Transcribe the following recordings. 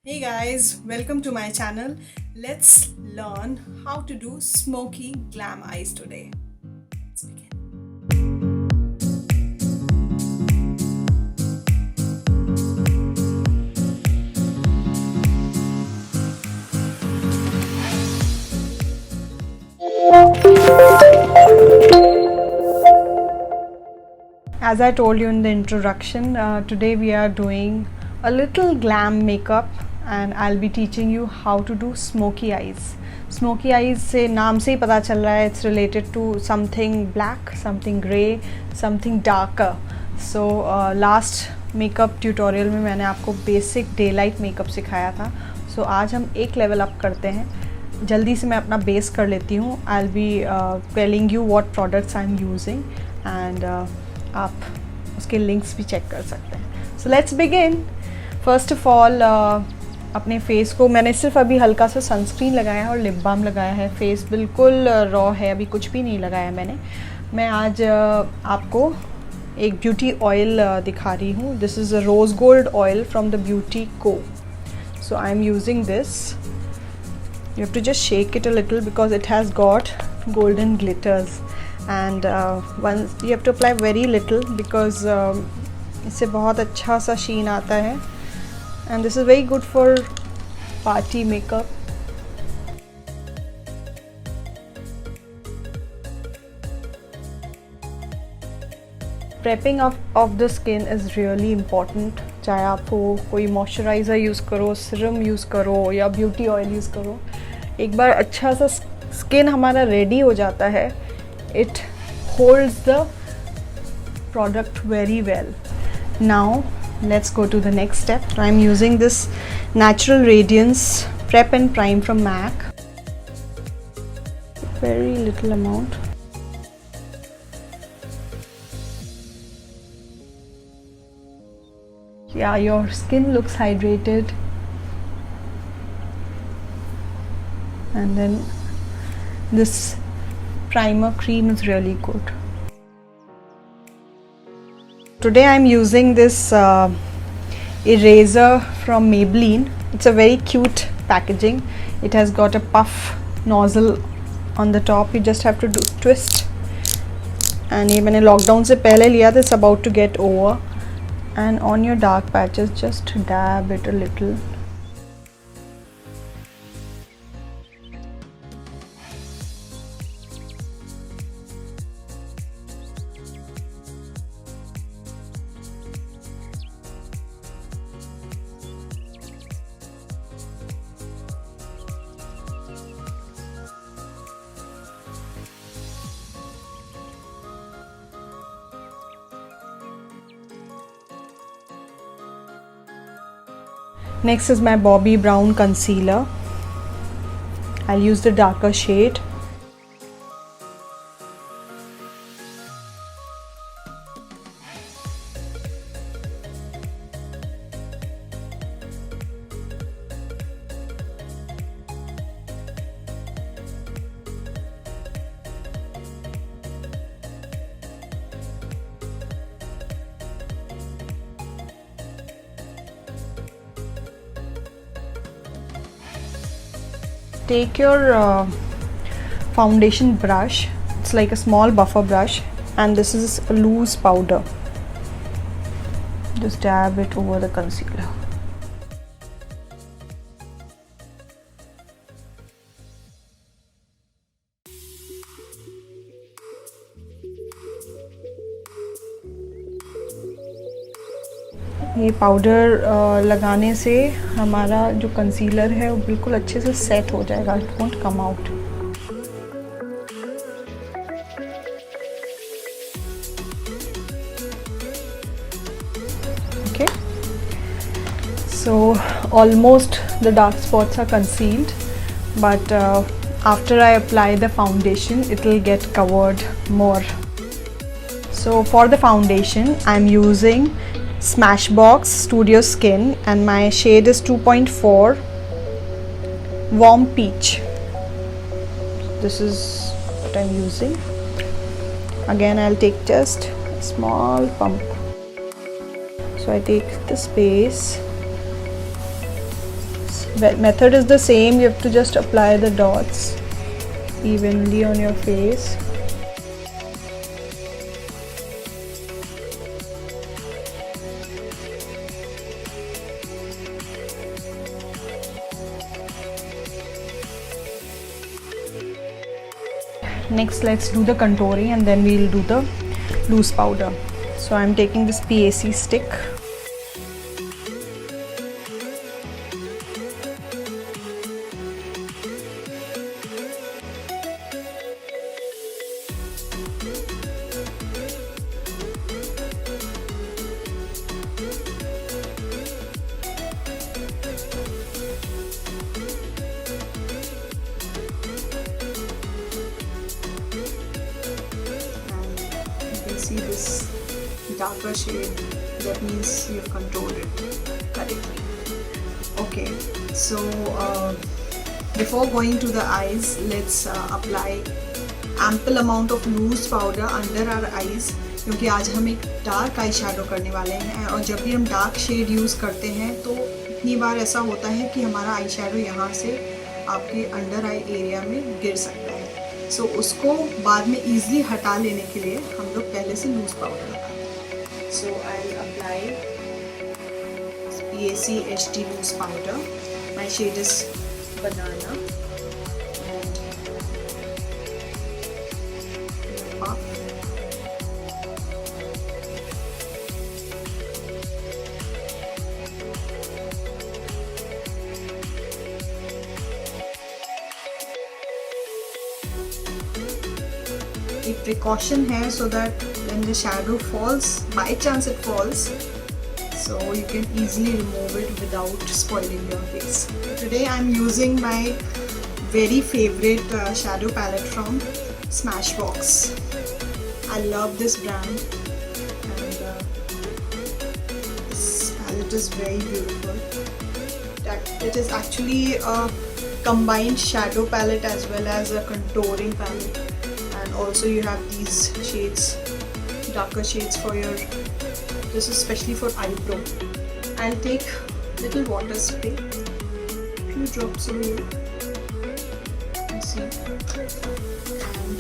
Hey guys, welcome to my channel. Let's learn how to do smoky glam eyes today. Let's begin. As I told you in the introduction, today we are doing a little glam makeup and I'll be teaching you how to do smoky eyes. Smoky eyes से नाम से ही पता चल रहा है it's related to something black, something grey, something darker. So last makeup tutorial में मैंने आपको basic daylight makeup सिखाया था. So आज हम एक level up करते हैं. जल्दी से मैं अपना बेस कर लेती हूँ. I'll be telling you what products I'm using and आप उसके लिंक्स भी चेक कर सकते हैं. So let's begin. First of all अपने फेस को मैंने सिर्फ अभी हल्का सा सनस्क्रीन लगाया है और लिप बाम लगाया है. फेस बिल्कुल रॉ है, अभी कुछ भी नहीं लगाया मैंने. मैं आज आपको एक ब्यूटी ऑयल दिखा रही हूँ. This is a rose gold oil from the beauty co. So I am using this. You have to just shake it a little because it has got golden glitters and once you have to apply very little because इससे बहुत अच्छा सा शीन आता है and this is very good for party makeup. Prepping of the skin is really important. चाहे आप कोई moisturiser use करो, सीरम यूज़ करो या ब्यूटी ऑयल यूज़ करो, एक बार अच्छा सा स्किन हमारा रेडी हो जाता है, it holds the product very well. Now let's go to the next step. So I'm using this Natural Radiance Prep and Prime from MAC. Very little amount. Yeah, your skin looks hydrated. And then this primer cream is really good. Today I'm using this eraser from Maybelline. It's a very cute packaging. It has got a puff nozzle on the top. You just have to twist. And ये मैंने lockdown से पहले लिया था. It's about to get over. And on your dark patches just dab it a little. Next is my Bobbi Brown concealer. I'll use the darker shade. Take your foundation brush. It's like a small buffer brush and this is a loose powder. Just dab it over the concealer. ये powder लगाने से हमारा जो concealer है वो बिल्कुल अच्छे से सेट हो जाएगा. It won't come out. Okay, so almost the dark spots are concealed, but after I apply the foundation it will get covered more. So for the foundation I'm using Smashbox Studio Skin and my shade is 2.4 Warm Peach. This is what I'm using. Again I'll take just a small pump. So I take this base Method is the same. You have to just apply the dots evenly on your face. Next, let's do the contouring and then we'll do the loose powder. So I'm taking this PAC stick. See this darker shade, that means you've controlled it correctly. Okay, so before going to the eyes, let's apply ample amount of loose powder under our eyes, क्योंकि आज हम एक dark eye shadow करने वाले हैं और जब भी हम डार्क शेड यूज़ करते हैं तो इतनी बार ऐसा होता है कि हमारा आई शेडो यहाँ से आपके अंडर आई एरिया में गिर सकता है। सो उसको बाद में ईजिली हटा लेने के लिए हम लोग पहले से लूज पाउडर लगाते हैं। So I apply PAC HD loose powder, my shade is banana एक precaution है so that when the shadow falls, by chance it falls, so you can easily remove it without spoiling your face. Today I'm using my very favorite shadow palette from Smashbox. I love this brand and this palette is very beautiful. It is actually a combined shadow palette as well as a contouring palette. And also you have these shades, darker shades for your, this is especially for eyebrow. I'll take little water spray, few drops over here, you see, and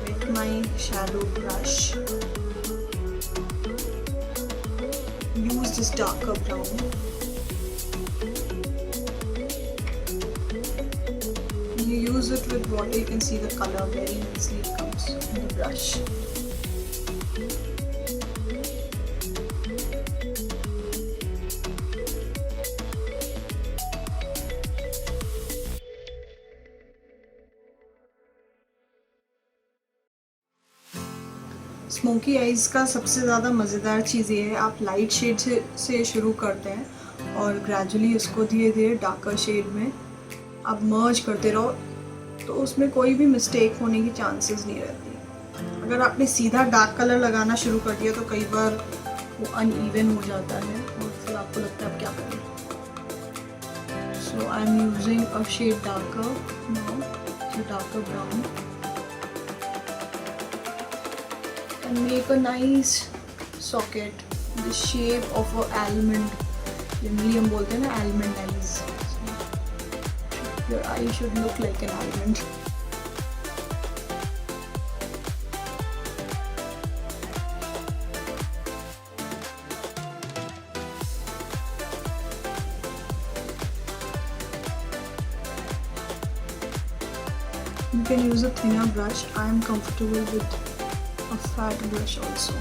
with my shadow brush, use this darker brown. You use it with water, you can see the color very easily comes in the brush. Smoky eyes का सबसे ज़्यादा मज़ेदार चीज़ ये है, आप light shade से शुरू करते हैं और ग्रेजुअली उसको धीरे धीरे डार्कर शेड में आप मर्ज करते रहो, तो उसमें कोई भी मिस्टेक होने की चांसेस नहीं रहती। अगर आपने सीधा डार्क कलर लगाना शुरू कर दिया तो कई बार वो अनइवन हो जाता है और फिर आपको लगता है आप क्या करें। So I am using a shade darker now, darker brown, and make a nice socket the shape of a almond. Generally हम बोलते हैं ना almond eyes. Your eye should look like an almond. You can use a thinner brush. I am comfortable with a fat brush also.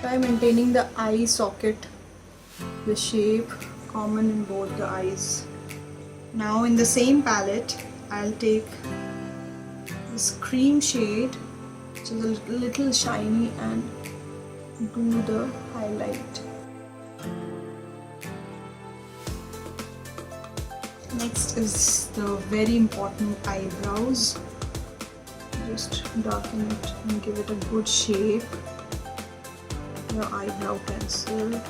Try maintaining the eye socket, the shape common in both the eyes. Now in the same palette, I'll take this cream shade, which is a little shiny, and do the highlight. Next is the very important eyebrows. Just darken it and give it a good shape. Your eyebrow pencil.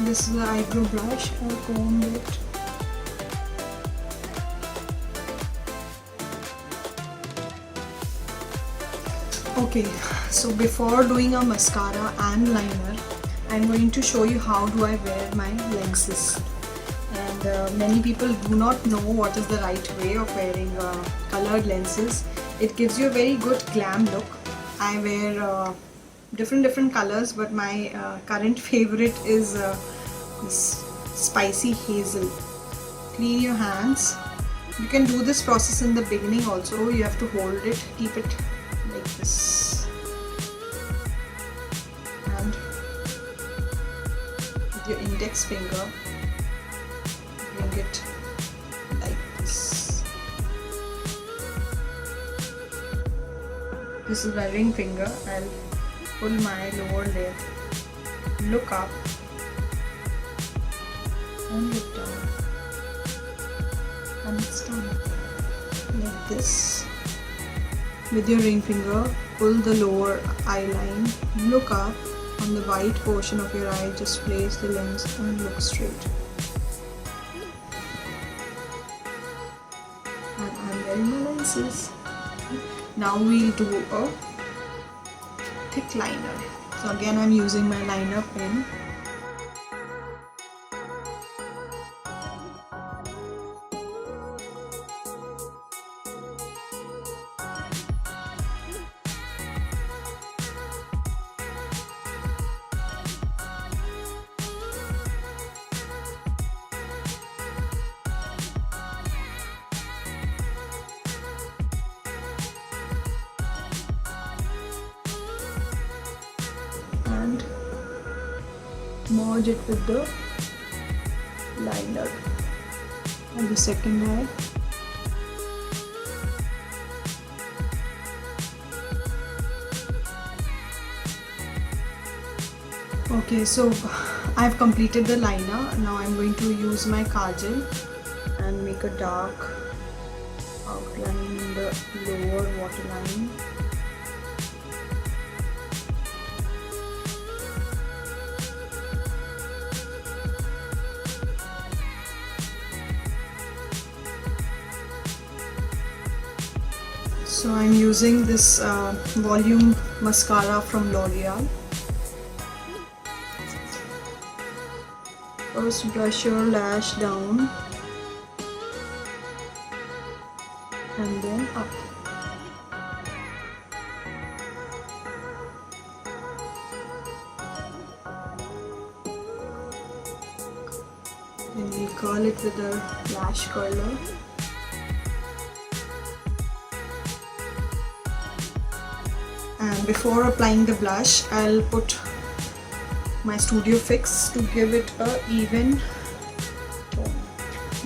this is the eyebrow brush. I'll comb it. Okay, so before doing a mascara and liner, I'm going to show you how do I wear my lenses. And many people do not know what is the right way of wearing colored lenses. It gives you a very good glam look. I wear different colors, but my current favorite is this spicy hazel. Clean your hands. You can do this process in the beginning also. You have to hold it, keep it like this, and with your index finger bring it like this. This is my ring finger. I'll pull my lower lid, look up and look down, and it's done like this. With your ring finger, pull the lower eye line, look up on the white portion of your eye, just place the lens and look straight. And I'm wearing my lenses. Now we'll do a thick liner. So again I'm using my liner pen. And merge it with the liner on the second eye. Okay, so I've completed the liner. Now I'm going to use my kajal and make a dark outline in the lower waterline. So I'm using this volume mascara from L'Oreal. First brush your lash down and then up. Then we curl it with a lash curler. And before applying the blush, I'll put my Studio Fix to give it a even tone.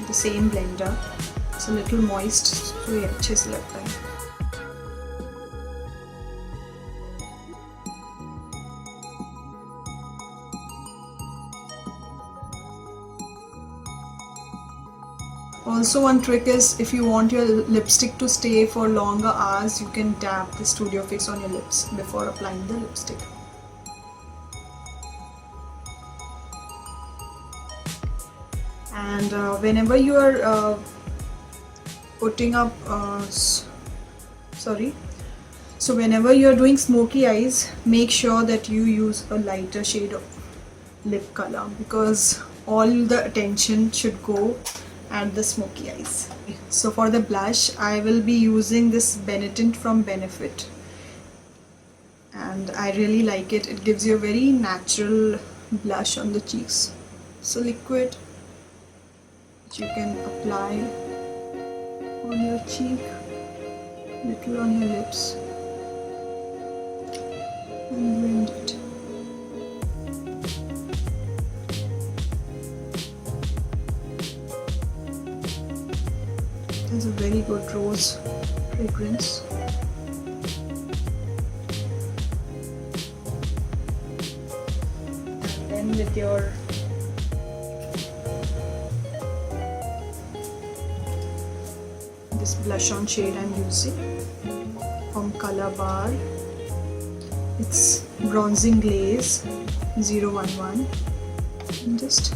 The same blender. It's a little moist, तो ये अच्छे से लगता है. Also, one trick is if you want your lipstick to stay for longer hours, you can dab the Studio Fix on your lips before applying the lipstick. And whenever you are putting up, so whenever you are doing smoky eyes, make sure that you use a lighter shade of lip color because all the attention should go at the smoky eyes. So for the blush, I will be using this Benetint from Benefit, and I really like it. It gives you a very natural blush on the cheeks. So liquid, which you can apply on your cheek, little on your lips, and blend it. There's a very good rose fragrance. And then with your this blush on shade I'm using from Color Bar. It's Bronzing Glaze 011. and just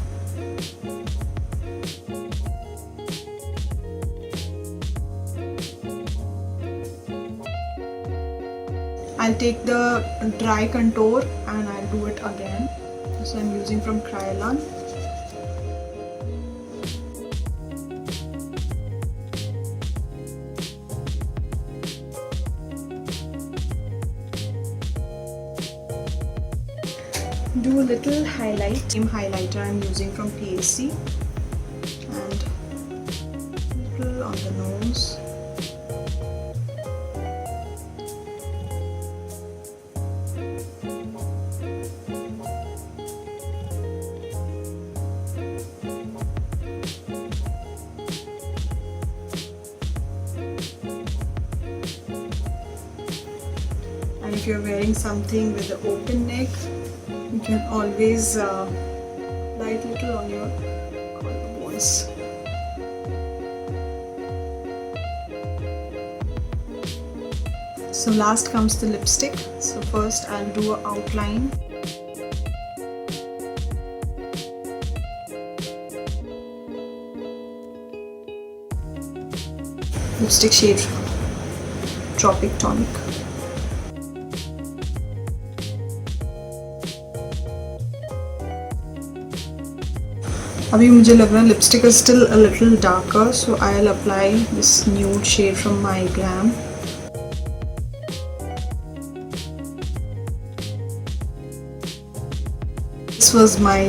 I'll take the dry contour and I'll do it again. So I'm using from Kryolan. Do a little highlight. Same highlighter I'm using from PSC, and little on the nose. And if you're wearing something with an open neck, you can always light little on your collarbones. So last comes the lipstick. So first I'll do an outline. Lipstick shade Tropic Tonic. अभी मुझे लग रहा है lipstick is still a little darker, so I'll apply this nude shade from My Glam. This was my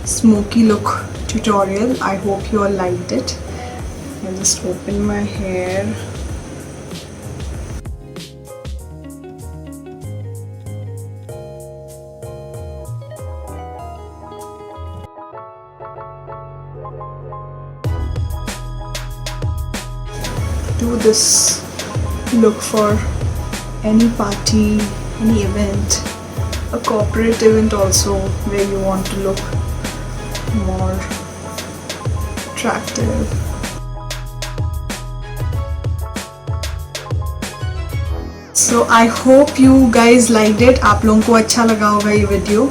smoky look tutorial. I hope you all liked it. I'll just open my hair. Do this look for any party, any event, a corporate event also where you want to look more attractive. So I hope you guys liked it. आप लोगों को अच्छा लगा होगा ये video.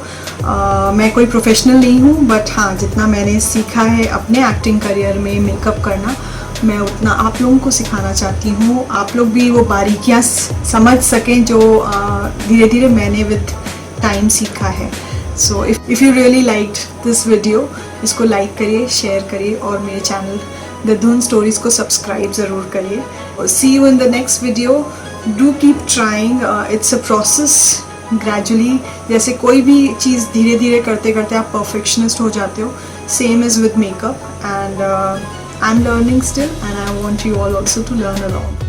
मैं कोई professional नहीं हूँ, बट हाँ जितना मैंने सीखा है अपने एक्टिंग करियर में मेकअप करना, मैं उतना आप लोगों को सिखाना चाहती हूँ. आप लोग भी वो बारीकियाँ समझ सकें जो धीरे धीरे मैंने विद टाइम सीखा है. So if you really liked this video, इसको लाइक करिए, शेयर करिए और मेरे चैनल द धुन स्टोरीज़ को सब्सक्राइब ज़रूर करिए. See you in the next video. Do keep trying. It's a process. Gradually जैसे कोई भी चीज़ धीरे धीरे करते करते आप परफेक्शनिस्ट हो जाते हो. Same is with makeup, and I'm learning still, and I want you all also to learn along.